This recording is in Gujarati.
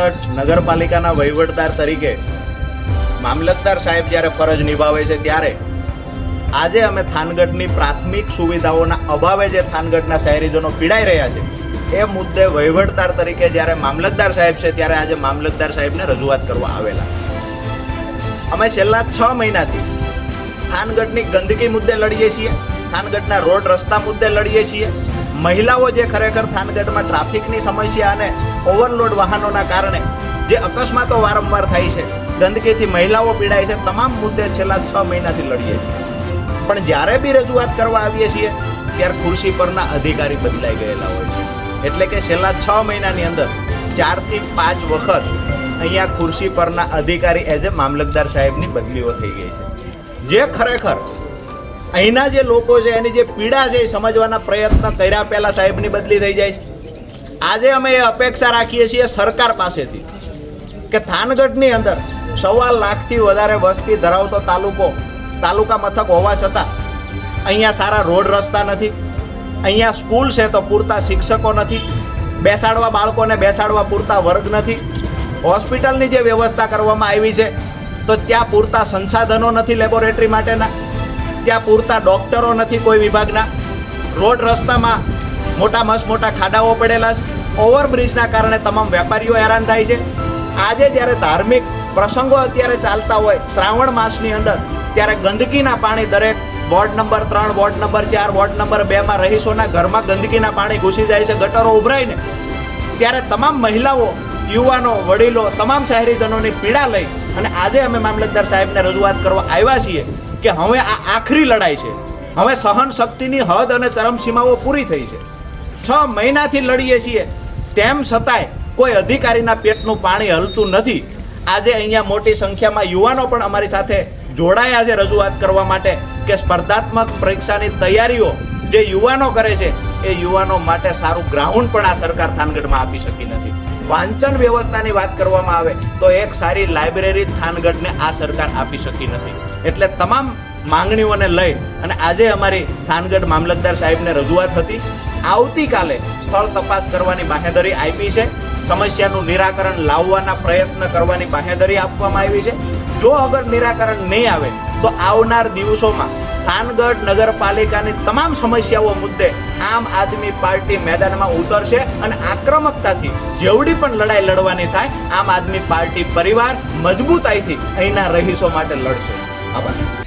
થાનગઢ નગરપાલિકાના વહીવટદાર તરીકે મામલતદાર સાહેબ જ્યારે ફરજ નિભાવે છે ત્યારે આજે અમે થાનગઢની પ્રાથમિક સુવિધાઓના અભાવે જે થાનગઢના શહેરીજનો પીડાઈ રહ્યા છે એ મુદ્દે વહીવટદાર તરીકે જ્યારે મામલતદાર સાહેબ છે ત્યારે આજે મામલતદાર સાહેબને રજૂઆત કરવા આવેલા. અમે છેલ્લા 6 મહિનાથી થાનગઢની ગંદકી મુદ્દે લડીએ છીએ, થાનગઢના રોડ રસ્તા મુદ્દે લડીએ છીએ. મહિલાઓ જે ખરેખર થાનગઢમાં ટ્રાફિકની સમસ્યા અને ઓવરલોડ વાહનોના કારણે જે અકસ્માતો વારંવાર થાય છે, ગંદકીથી મહિલાઓ પીડાય છે, તમામ મુદ્દે છેલ્લા 6 મહિનાથી લડીએ છીએ. પણ જ્યારે બી રજૂઆત કરવા આવીએ છીએ ત્યારે ખુરશી પરના અધિકારી બદલાઈ ગયેલા હોય છે. એટલે કે છેલ્લા 6 મહિનાની અંદર 4 થી 5 વખત અહીંયા ખુરશી પરના અધિકારી એઝ એ મામલતદાર સાહેબની બદલીઓ થઈ ગઈ છે. જે ખરેખર અહીંના જે લોકો છે એની જે પીડા છે એ સમજવાના પ્રયત્ન કર્યા પહેલાં સાહેબની બદલી થઈ જાય છે. આજે અમે એ અપેક્ષા રાખીએ છીએ સરકાર પાસેથી કે થાનગઢની અંદર 1.25 લાખથી વધારે વસ્તી ધરાવતો તાલુકા મથક હોવા છતાં અહીંયા સારા રોડ રસ્તા નથી, અહીંયા સ્કૂલ છે તો પૂરતા શિક્ષકો નથી, બાળકોને બેસાડવા પૂરતા વર્ગ નથી, હોસ્પિટલની જે વ્યવસ્થા કરવામાં આવી છે તો ત્યાં પૂરતા સંસાધનો નથી લેબોરેટરી માટેના, ત્યાં પૂરતા ડૉક્ટરો નથી કોઈ વિભાગના, રોડ રસ્તામાં મોટા ખાડાઓ પડેલા છે, ઓવરબ્રિજના કારણે તમામ વેપારીઓ હેરાન થાય છે. આજે જ્યારે ધાર્મિક પ્રસંગો અત્યારે ચાલતા હોય શ્રાવણ માસની અંદર, ત્યારે ગંદકીના પાણી દરેક ward number 3, ward number 4, ward number 2માં રહીશોના ઘરમાં ગંદકીના પાણી ઘૂસી જાય છે, ગટરો ઉભરાઈને. ત્યારે તમામ મહિલાઓ, યુવાનો, વડીલો, તમામ શહેરીજનોની પીડા લઈ અને આજે અમે મામલતદાર સાહેબને રજૂઆત કરવા આવ્યા છીએ કે હવે આ આખરી લડાઈ છે. હવે સહન શક્તિની હદ અને ચરમસીમાઓ પૂરી થઈ છે. 6 મહિનાથી લડીએ છીએ તેમ છતાંય કોઈ અધિકારીના પેટનું પાણી હલતું નથી. આજે અહીંયા મોટી સંખ્યામાં યુવાનો પણ અમારી સાથે જોડાયા છે રજૂઆત કરવા માટે કે સ્પર્ધાત્મક પરીક્ષાની તૈયારીઓ જે યુવાનો કરે છે એ યુવાનો માટે સારું ગ્રાઉન્ડ પણ આ સરકાર થાનગઢમાં આપી શકી નથી. વાંચન વ્યવસ્થાની વાત કરવામાં આવે તો એક સારી લાઇબ્રેરી થાનગઢને આ સરકાર આપી શકી નથી. એટલે તમામ માંગણીઓને લઈ અને આજે અમારી થાનગઢ મામલતદાર સાહેબને રજૂઆત હતી. આવતીકાલે સ્થળ તપાસ કરવાની બાંહેધરી આપી છે, સમસ્યાનું નિરાકરણ લાવવાના પ્રયત્ન કરવાની બાંહેધરી આપવામાં આવી છે. જો અગર નિરાકરણ નહીં આવે તો આવનાર દિવસોમાં થાનગઢ નગરપાલિકાની તમામ સમસ્યાઓ મુદ્દે આમ આદમી પાર્ટી મેદાનમાં ઉતરશે અને આક્રમકતાથી જેવડી પણ લડાઈ લડવાની થાય આમ આદમી પાર્ટી પરિવાર મજબૂતાઈથી અહીંના રહીશો માટે લડશે. આભાર.